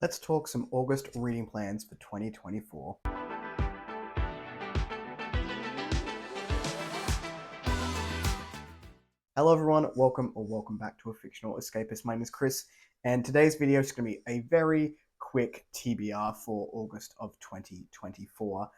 Let's talk some August reading plans for 2024. Hello everyone, welcome back to A Fictional Escapist. My name is Kris, and today's video is going to be a very quick TBR for August of 2024.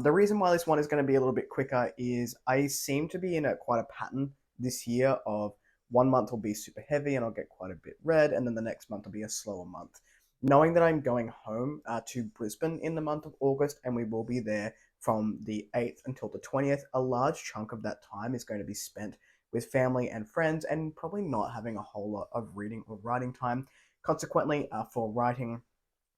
The reason why this one is going to be a little bit quicker is I seem to be in quite a pattern this year of 1 month will be super heavy and I'll get quite a bit read, and then the next month will be a slower month. Knowing that I'm going home to Brisbane in the month of August, and we will be there from the 8th until the 20th, a large chunk of that time is going to be spent with family and friends and probably not having a whole lot of reading or writing time. Consequently, for writing,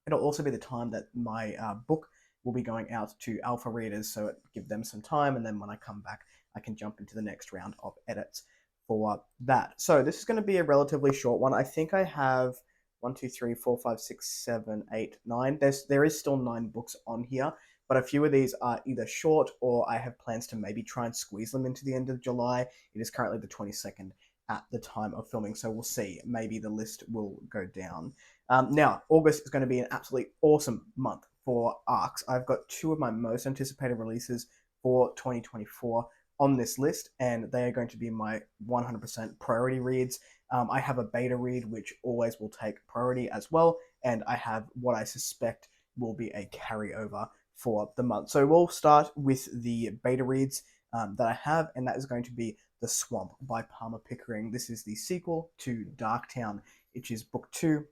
it'll also be the time that my book will be going out to alpha readers, so it give them some time, and then when I come back, I can jump into the next round of edits for that. So this is going to be a relatively short one. I think I have 1, 2, 3, 4, 5, 6, 7, 8, 9. There is still 9 books on here, but a few of these are either short or I have plans to maybe try and squeeze them into the end of July. It is currently the 22nd at the time of filming, so we'll see. Maybe the list will go down. Now, August is going to be an absolutely awesome month for ARCs. I've got 2 of my most anticipated releases for 2024 on this list, and they are going to be my 100% priority reads. I have a beta read, which always will take priority as well, and I have what I suspect will be a carryover for the month. So we'll start with the beta reads that I have, and that is going to be The Swamp by Palmer Pickering. This is the sequel to Darktown, which is book 2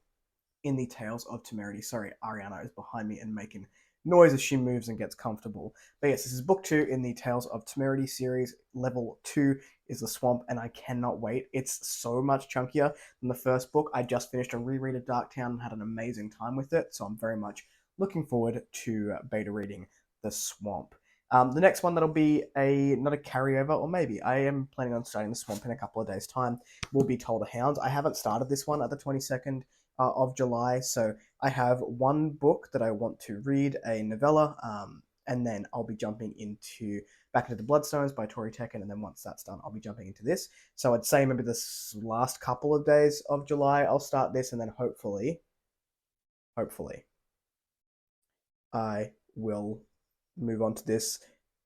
in the Tales of Temerity. Sorry, Ariana is behind me and making noise as she moves and gets comfortable. But yes, this is book 2 in the Tales of Temerity series. Level 2 is The Swamp, and I cannot wait. It's so much chunkier than the first book. I just finished a reread of Darktown and had an amazing time with it, so I'm very much looking forward to beta reading The Swamp. The next one that'll be not a carryover, or maybe I am planning on starting The Swamp in a couple of days' time, will be Told of Hounds. I haven't started this one at the 22nd of July, so I have one book that I want to read, a novella, and then I'll be jumping back into the Bloodstones by Tori Tekken, and then once that's done, I'll be jumping into this. So I'd say maybe this last couple of days of July, I'll start this, and then hopefully, I will move on to this,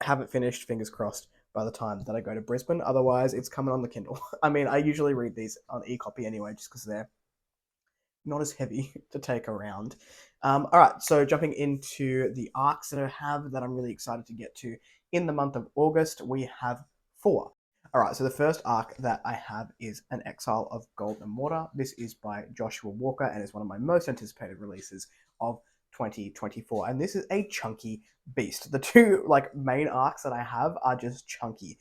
have it finished, fingers crossed, by the time that I go to Brisbane. Otherwise, it's coming on the Kindle. I mean, I usually read these on e-copy anyway, just because they're not as heavy to take around. All right, so jumping into the arcs that I have that I'm really excited to get to in the month of August, we have 4. All right, so the first arc that I have is An Exile of Gold and Water. This is by Joshua Walker and is one of my most anticipated releases of 2024, and this is a chunky beast. The 2 main arcs that I have are just chunky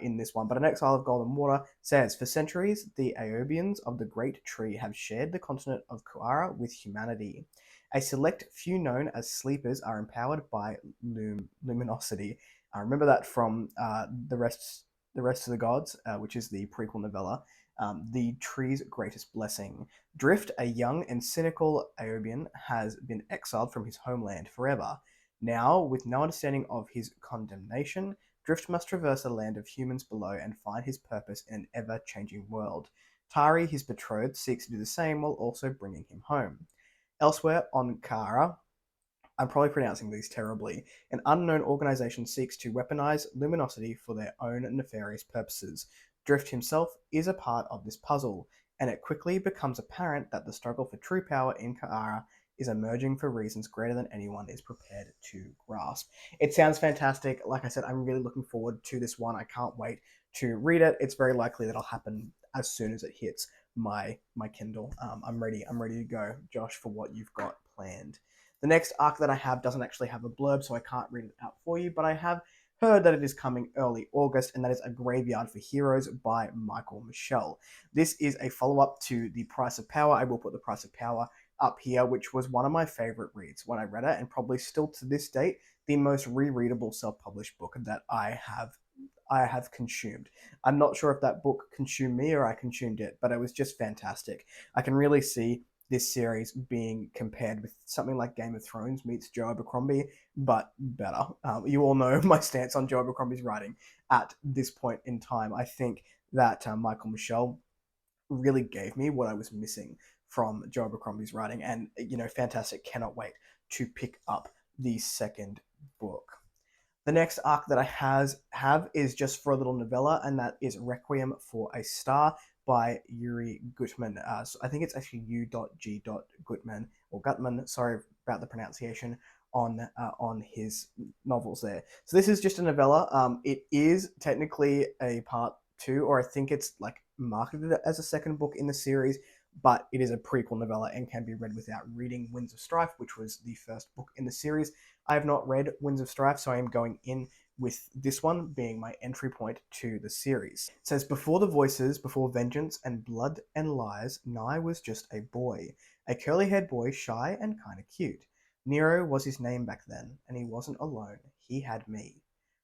in this one. But An Exile of Gold and Water says, for centuries, the Aobians of the Great Tree have shared the continent of Kuara with humanity. A select few known as sleepers are empowered by luminosity. I remember that from the rest of the gods, which is the prequel novella. The tree's greatest blessing. Drift, a young and cynical Aobian, has been exiled from his homeland forever. Now, with no understanding of his condemnation, Drift must traverse the land of humans below and find his purpose in an ever-changing world. Tari, his betrothed, seeks to do the same while also bringing him home. Elsewhere on Kara, I'm probably pronouncing these terribly, an unknown organization seeks to weaponize luminosity for their own nefarious purposes. Drift himself is a part of this puzzle, and it quickly becomes apparent that the struggle for true power in Ka'ara is emerging for reasons greater than anyone is prepared to grasp. It sounds fantastic. Like I said, I'm really looking forward to this one. I can't wait to read it. It's very likely that'll happen as soon as it hits my Kindle. I'm ready to go, Josh, for what you've got planned. The next arc that I have doesn't actually have a blurb, so I can't read it out for you, but I have heard that it is coming early August, and that is A Graveyard for Heroes by Michael Michel. This is a follow-up to The Price of Power. I will put The Price of Power up here, which was one of my favorite reads when I read it, and probably still to this date, the most rereadable self-published book that I have consumed. I'm not sure if that book consumed me or I consumed it, but it was just fantastic. I can really see this series being compared with something like Game of Thrones meets Joe Abercrombie, but better. You all know my stance on Joe Abercrombie's writing at this point in time. I think that Michael Michel really gave me what I was missing from Joe Abercrombie's writing, and fantastic. Cannot wait to pick up the second book. The next arc that I have is just for a little novella, and that is Requiem for a Star by Yuri Gutman. So I think it's actually U.G. Gutman or Gutman. Sorry about the pronunciation on his novels there. So this is just a novella. It is technically a part two, or I think it's like marketed as a second book in the series, but it is a prequel novella and can be read without reading Winds of Strife, which was the first book in the series. I have not read Winds of Strife, so I am going in with this one being my entry point to the series. It says, before the voices, before vengeance and blood and lies, Nye was just a boy. A curly-haired boy, shy and kinda cute. Nero was his name back then, and he wasn't alone. He had me.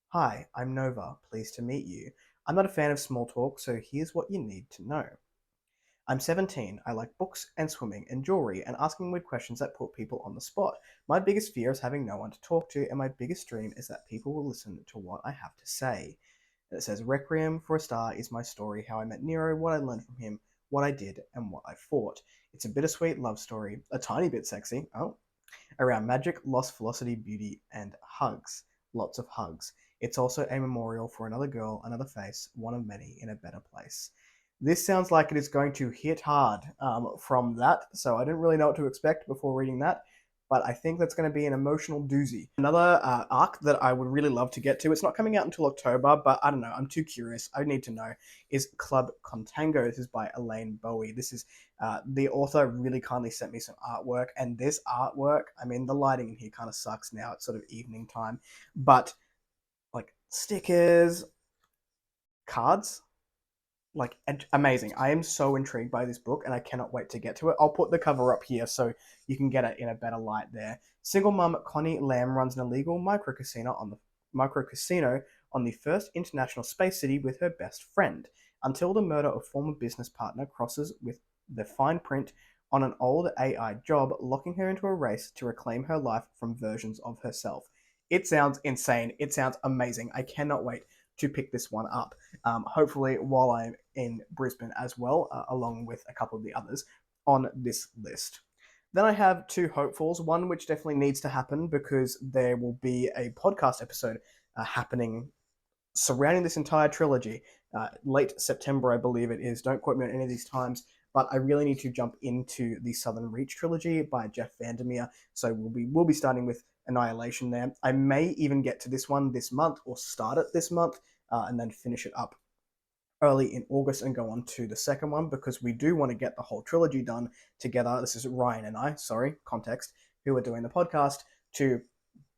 Hi, I'm Nova. Pleased to meet you. I'm not a fan of small talk, so here's what you need to know. I'm 17. I like books and swimming and jewelry and asking weird questions that put people on the spot. My biggest fear is having no one to talk to, and my biggest dream is that people will listen to what I have to say. And it says, Requiem for a Star is my story, how I met Nero, what I learned from him, what I did, and what I fought. It's a bittersweet love story, a tiny bit sexy, around magic, lost velocity, beauty, and hugs. Lots of hugs. It's also a memorial for another girl, another face, one of many in a better place. This sounds like it is going to hit hard from that, so I didn't really know what to expect before reading that, but I think that's going to be an emotional doozy. Another arc that I would really love to get to, it's not coming out until October, but I don't know, I'm too curious, I need to know, is Club Contango. This is by Elaine Bowie. This is, the author really kindly sent me some artwork, and this artwork, I mean, the lighting in here kind of sucks now, it's sort of evening time, but like stickers, cards, like amazing. I am so intrigued by this book and I cannot wait to get to it. I'll put the cover up here so you can get it in a better light there. Single mum Connie Lamb runs an illegal micro casino on the first international space city with her best friend, until the murder of former business partner crosses with the fine print on an old AI job, locking her into a race to reclaim her life from versions of herself. It sounds insane. It sounds amazing. I cannot wait to pick this one up. Hopefully while I'm in Brisbane as well, along with a couple of the others on this list. Then I have two hopefuls, one which definitely needs to happen because there will be a podcast episode happening surrounding this entire trilogy. Late September, I believe it is. Don't quote me on any of these times, but I really need to jump into the Southern Reach trilogy by Jeff Vandermeer. So we'll be starting with Annihilation there. I may even get to this one this month or start it this month and then finish it up early in August and go on to the second one because we do want to get the whole trilogy done together. This is Ryan and I, context, who are doing the podcast to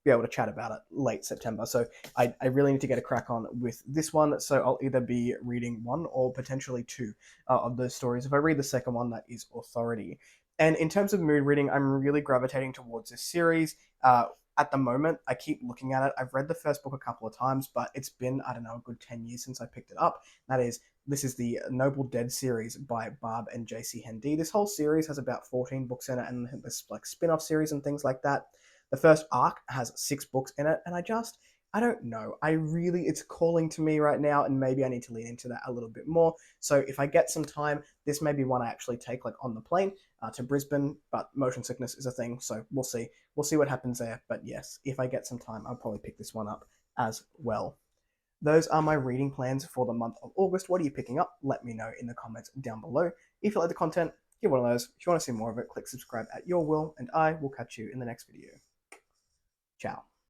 be able to chat about it late September. So I really need to get a crack on with this one. So I'll either be reading one or potentially two of those stories. If I read the second one, that is Authority. And in terms of mood reading, I'm really gravitating towards this series. At the moment, I keep looking at it. I've read the first book a couple of times, but it's been, I don't know, a good 10 years since I picked it up. This is the Noble Dead series by Barb and JC Hendy. This whole series has about 14 books in it, and there's like spin-off series and things like that. The first arc has 6 books in it, and I don't know. It's calling to me right now, and maybe I need to lean into that a little bit more. So if I get some time, this may be one I actually take like on the plane to Brisbane, but motion sickness is a thing, so we'll see. We'll see what happens there. But yes, if I get some time, I'll probably pick this one up as well. Those are my reading plans for the month of August. What are you picking up? Let me know in the comments down below. If you like the content, give one of those. If you want to see more of it, click subscribe at your will, and I will catch you in the next video. Ciao.